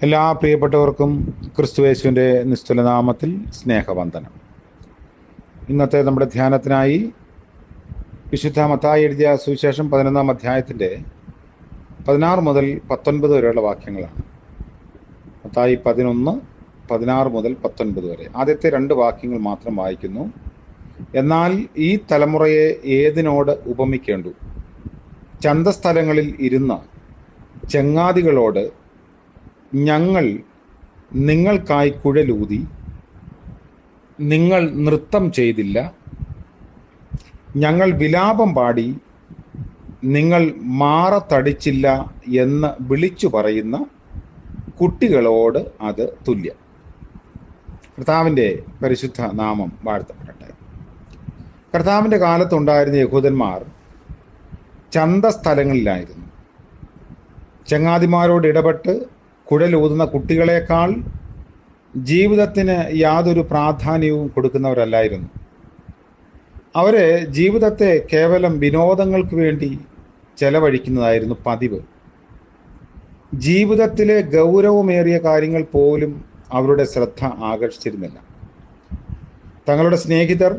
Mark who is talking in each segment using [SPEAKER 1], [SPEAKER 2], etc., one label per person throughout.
[SPEAKER 1] എല്ലാ പ്രിയപ്പെട്ടവർക്കും ക്രിസ്തുയേശുവിൻ്റെ നിസ്തുലനാമത്തിൽ സ്നേഹവന്ദനം. ഇന്നത്തെ നമ്മുടെ ധ്യാനത്തിനായി വിശുദ്ധ മത്തായി എഴുതിയ സുവിശേഷം 11-ാം അധ്യായത്തിൻ്റെ 16 മുതൽ 19 വരെയുള്ള വാക്യങ്ങളാണ്. മത്തായി 11, 16 മുതൽ 19 വരെ. ആദ്യത്തെ 2 വാക്യങ്ങൾ മാത്രം വായിക്കുന്നു. എന്നാൽ ഈ തലമുറയെ ഏതിനോട് ഉപമിക്കേണ്ടു? ചന്തസ്ഥലങ്ങളിൽ ഇരുന്ന ചങ്ങാതികളോട്, ഞങ്ങൾ നിങ്ങൾക്കായി കുഴലൂതി, നിങ്ങൾ നൃത്തം ചെയ്തില്ല, ഞങ്ങൾ വിലാപം പാടി, നിങ്ങൾ മാറത്തടിച്ചില്ല എന്ന് വിളിച്ചു പറയുന്ന കുട്ടികളോട് അത് തുല്യം. കർത്താവിൻ്റെ പരിശുദ്ധ നാമം വാഴ്ത്തപ്പെടട്ടെ. കർത്താവിൻ്റെ കാലത്തുണ്ടായിരുന്ന യഹൂദന്മാർ ചന്തസ്ഥലങ്ങളിലായിരുന്നു. ചങ്ങാതിമാരോട് ഇടപെട്ട് കുഴലൂതുന്ന കുട്ടികളെക്കാൾ ജീവിതത്തിന് യാതൊരു പ്രാധാന്യവും കൊടുക്കുന്നവരല്ലായിരുന്നു. അവർ ജീവിതത്തെ കേവലം വിനോദങ്ങൾക്ക് വേണ്ടി ചെലവഴിക്കുന്നതായിരുന്നു പതിവ്. ജീവിതത്തിലെ ഗൗരവമേറിയ കാര്യങ്ങൾ പോലും അവരുടെ ശ്രദ്ധ ആകർഷിച്ചിരുന്നില്ല. തങ്ങളുടെ സ്നേഹിതർ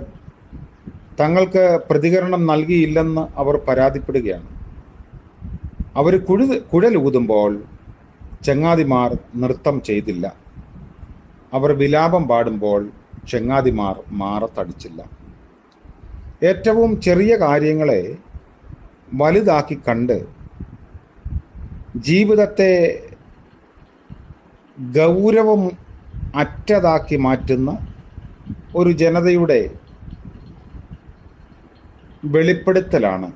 [SPEAKER 1] തങ്ങൾക്ക് പ്രതികരണം നൽകിയില്ലെന്ന് അവർ പരാതിപ്പെടുകയാണ്. അവർ കുഴലൂതുമ്പോൾ ചങ്ങാതിമാർ നൃത്തം ചെയ്തില്ല. അവർ വിലാപം പാടുമ്പോൾ ചങ്ങാതിമാർ മാറത്തടിച്ചില്ല. ഏറ്റവും ചെറിയ കാര്യങ്ങളെ വലുതാക്കി കണ്ട് ജീവിതത്തെ ഗൗരവം അറ്റതാക്കി മാറ്റുന്ന ഒരു ജനതയുടെ വെളിപ്പെടുത്തലാണ്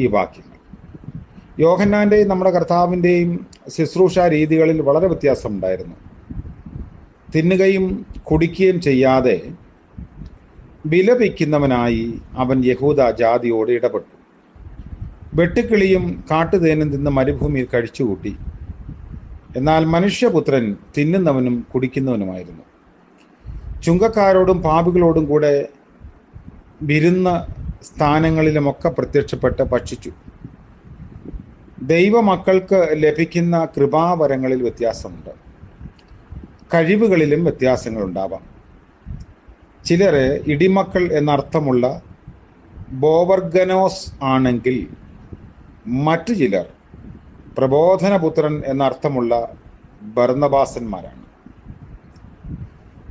[SPEAKER 1] ഈ വാക്യങ്ങൾ. യോഹന്നാൻ്റെയും നമ്മുടെ കർത്താവിൻ്റെയും ശുശ്രൂഷ രീതികളിൽ വളരെ വ്യത്യാസമുണ്ടായിരുന്നു. തിന്നുകയും കുടിക്കുകയും ചെയ്യാതെ വിലപിക്കുന്നവനായി അവൻ യഹൂദ ജാതിയോട് ഇടപെട്ടു. വെട്ടുക്കിളിയും കാട്ടുതേനും തിന്ന് മരുഭൂമിയിൽ കഴിച്ചുകൂട്ടി. എന്നാൽ മനുഷ്യപുത്രൻ തിന്നുന്നവനും കുടിക്കുന്നവനുമായിരുന്നു. ചുങ്കക്കാരോടും പാപികളോടും കൂടെ വിരുന്ന് സ്ഥാനങ്ങളിലുമൊക്കെ പ്രത്യക്ഷപ്പെട്ട് ഭക്ഷിച്ചു. ദൈവമക്കൾക്ക് ലഭിക്കുന്ന കൃപാവരങ്ങളിൽ വ്യത്യാസമുണ്ട്. കഴിവുകളിലും വ്യത്യാസങ്ങളുണ്ടാവാം. ചിലർ ഇടിമക്കൾ എന്നർത്ഥമുള്ള ബോവർഗനോസ് ആണെങ്കിൽ മറ്റു ചിലർ പ്രബോധനപുത്രൻ എന്നർത്ഥമുള്ള ബർന്നബാസന്മാരാണ്.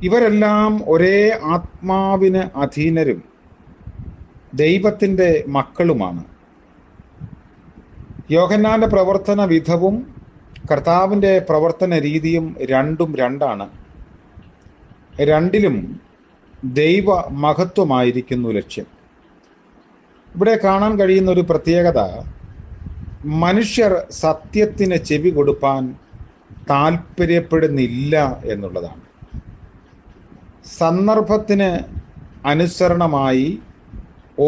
[SPEAKER 1] ഇവരെല്ലാം ഒരേ ആത്മാവിന് അധീനരും ദൈവത്തിൻ്റെ മക്കളുമാണ്. യോഹന്നാന്റെ പ്രവർത്തന വിധവും കർത്താവിൻ്റെ പ്രവർത്തന രീതിയും രണ്ടും രണ്ടാണ്. രണ്ടിലും ദൈവ മഹത്വമായിരിക്കുന്നു ലക്ഷ്യം. ഇവിടെ കാണാൻ കഴിയുന്ന ഒരു പ്രത്യേകത, മനുഷ്യർ സത്യത്തിന് ചെവി കൊടുപ്പാൻ താല്പര്യപ്പെടുന്നില്ല എന്നുള്ളതാണ്. സന്ദർഭത്തിന് അനുസരണമായി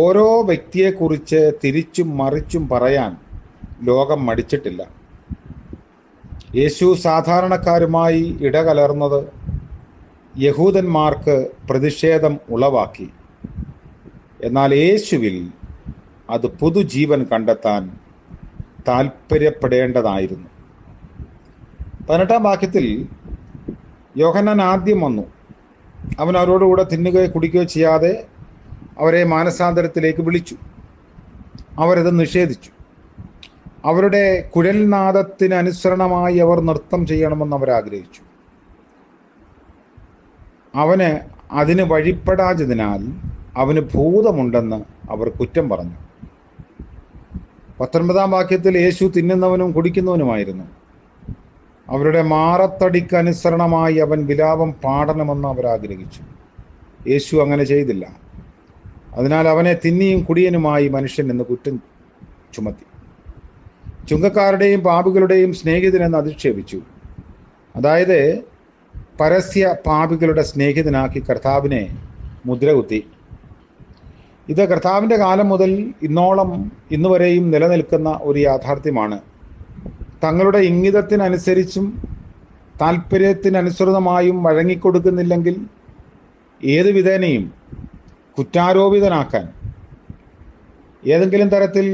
[SPEAKER 1] ഓരോ വ്യക്തിയെക്കുറിച്ച് തിരിച്ചും മറിച്ചും പറയാൻ ലോകം മടിച്ചിട്ടില്ല. യേശു സാധാരണക്കാരുമായി ഇടകലർന്നത് യഹൂദന്മാർക്ക് പ്രതിഷേധം ഉളവാക്കി. എന്നാൽ യേശുവിൽ അത് പുതുജീവൻ കണ്ടെത്താൻ താല്പര്യപ്പെടേണ്ടതായിരുന്നു. 18-ാം വാക്യത്തിൽ യോഹന്നാൻ ആദ്യം വന്നു. അവൻ അവരോടുകൂടെ തിന്നുകയോ കുടിക്കുകയോ ചെയ്യാതെ അവരെ മാനസാന്തരത്തിലേക്ക് വിളിച്ചു. അവരത് നിഷേധിച്ചു. അവരുടെ കുഴൽനാദത്തിന് അനുസരണമായി അവർ നൃത്തം ചെയ്യണമെന്ന് അവർ ആഗ്രഹിച്ചു. അവന് അതിന് വഴിപ്പെടാത്തതിനാൽ അവന് ഭൂതമുണ്ടെന്ന് അവർ കുറ്റം പറഞ്ഞു. 19-ാം വാക്യത്തിൽ യേശു തിന്നുന്നവനും കുടിക്കുന്നവനുമായിരുന്നു. അവരുടെ മാറത്തടിക്ക് അനുസരണമായി അവൻ വിലാപം പാടണമെന്ന് അവർ ആഗ്രഹിച്ചു. യേശു അങ്ങനെ ചെയ്തില്ല. അതിനാൽ അവനെ തിന്നിയും കുടിയനുമായി മനുഷ്യൻ എന്ന് കുറ്റം ചുമത്തി. ചുങ്കക്കാരുടെയും പാപികളുടെയും സ്നേഹിതനെന്ന് അധിക്ഷേപിച്ചു. അതായത് പരസ്യ പാപികളുടെ സ്നേഹിതനാക്കി കർത്താവിനെ മുദ്രകുത്തി. ഇത് കർത്താവിൻ്റെ കാലം മുതൽ ഇന്നുവരെയും നിലനിൽക്കുന്ന ഒരു യാഥാർത്ഥ്യമാണ്. തങ്ങളുടെ ഇംഗിതത്തിനനുസരിച്ചും താല്പര്യത്തിനനുസൃതമായും വഴങ്ങിക്കൊടുക്കുന്നില്ലെങ്കിൽ ഏത് വിധേനയും കുറ്റാരോപിതനാക്കാൻ, ഏതെങ്കിലും തരത്തിൽ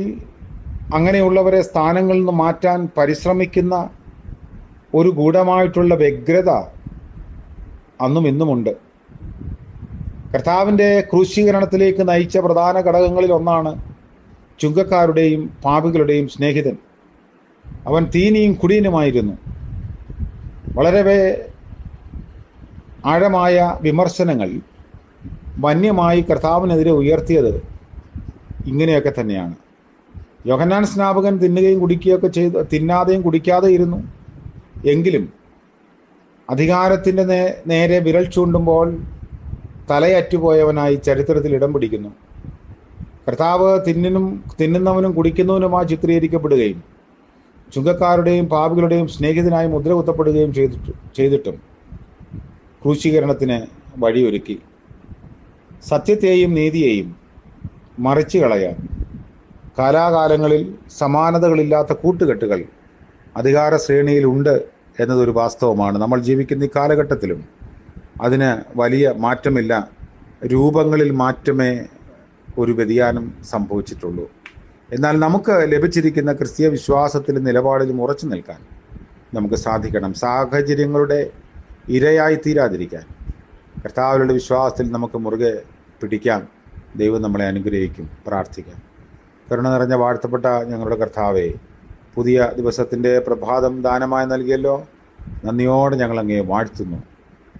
[SPEAKER 1] അങ്ങനെയുള്ളവരെ സ്ഥാനങ്ങളിൽ നിന്ന് മാറ്റാൻ പരിശ്രമിക്കുന്ന ഒരു ഗൂഢമായിട്ടുള്ള വ്യഗ്രത അന്നും ഇന്നുമുണ്ട്. കർത്താവിൻ്റെ ക്രൂശീകരണത്തിലേക്ക് നയിച്ച പ്രധാന ഘടകങ്ങളിൽ ഒന്നാണ് ചുങ്കക്കാരുടെയും പാപികളുടെയും സ്നേഹിതൻ. അവൻ തീനിയും കുടിയനുമായിരുന്നു. വളരെ ആഴമായ വിമർശനങ്ങൾ വന്യമായി കർത്താവിനെതിരെ ഉയർത്തിയത് ഇങ്ങനെയൊക്കെ തന്നെയാണ്. യോഹന്നാൻ സ്നാപകൻ തിന്നുകയും കുടിക്കുകയൊക്കെ തിന്നാതെയും കുടിക്കാതെ ഇരുന്നു. എങ്കിലും അധികാരത്തിൻ്റെ നേരെ വിരൽ ചൂണ്ടുമ്പോൾ തലയറ്റുപോയവനായി ചരിത്രത്തിൽ ഇടം പിടിക്കുന്നു. കർത്താവ് തിന്നുന്നവനും കുടിക്കുന്നവനുമായി ചിത്രീകരിക്കപ്പെടുകയും ചുങ്കക്കാരുടെയും പാപികളുടെയും സ്നേഹിതനായി മുദ്ര കുത്തപ്പെടുകയും ചെയ്തിട്ടും ക്രൂശീകരണത്തിന് വഴിയൊരുക്കി. സത്യത്തെയും നീതിയെയും മറിച്ചു കളയാൻ കാലാകാലങ്ങളിൽ സമാനതകളില്ലാത്ത കൂട്ടുകെട്ടുകൾ അധികാര ശ്രേണിയിലുണ്ട് എന്നതൊരു വാസ്തവമാണ്. നമ്മൾ ജീവിക്കുന്ന ഈ കാലഘട്ടത്തിലും അതിന് വലിയ മാറ്റമില്ല. രൂപങ്ങളിൽ മാത്രമേ ഒരു വ്യതിയാനം സംഭവിച്ചിട്ടുള്ളൂ. എന്നാൽ നമുക്ക് ലഭിച്ചിരിക്കുന്ന ക്രിസ്തീയ വിശ്വാസത്തിലും നിലപാടിലും ഉറച്ചു നിൽക്കാൻ നമുക്ക് സാധിക്കണം. സാഹചര്യങ്ങളുടെ ഇരയായി തീരാതിരിക്കാൻ കർത്താവിലുള്ള വിശ്വാസത്തിൽ നമുക്ക് മുറുകെ പിടിക്കാം. ദൈവം നമ്മളെ അനുഗ്രഹിക്കും. പ്രാർത്ഥിക്കാം. കരുണ നിറഞ്ഞ വാഴ്ത്തപ്പെട്ട ഞങ്ങളുടെ കർത്താവേ, പുതിയ ദിവസത്തിൻ്റെ പ്രഭാതം ദാനമായി നൽകിയല്ലോ. നന്ദിയോടെ ഞങ്ങൾ അങ്ങേ വാഴ്ത്തുന്നു.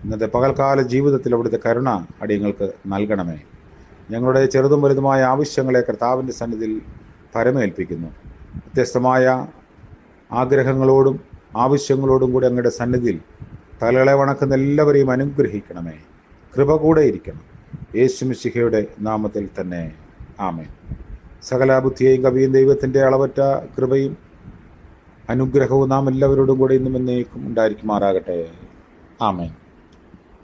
[SPEAKER 1] ഇന്നത്തെ പകൽക്കാല ജീവിതത്തിൽ അവിടുത്തെ കരുണ അടിയങ്ങൾക്ക് നൽകണമേ. ഞങ്ങളുടെ ചെറുതും വലുതുമായ ആവശ്യങ്ങളെ കർത്താവിൻ്റെ സന്നിധിയിൽ പരമേൽപ്പിക്കുന്നു. വ്യത്യസ്തമായ ആഗ്രഹങ്ങളോടും ആവശ്യങ്ങളോടും കൂടി അങ്ങയുടെ സന്നിധിയിൽ തലകളെ വണക്കുന്ന എല്ലാവരെയും അനുഗ്രഹിക്കണമേ. കൃപ കൂടെ ഇരിക്കണം. യേശു മിശിഹയുടെ നാമത്തിൽ തന്നെ ആമേൻ. സകല ബുദ്ധിയെയും കവിയും ദൈവത്തിൻ്റെ അളവറ്റ കൃപയും അനുഗ്രഹവും നാം എല്ലാവരോടും കൂടെ ഇന്നും എന്നേക്കും ഉണ്ടായിരിക്കുമാറാകട്ടെ. ആമേൻ.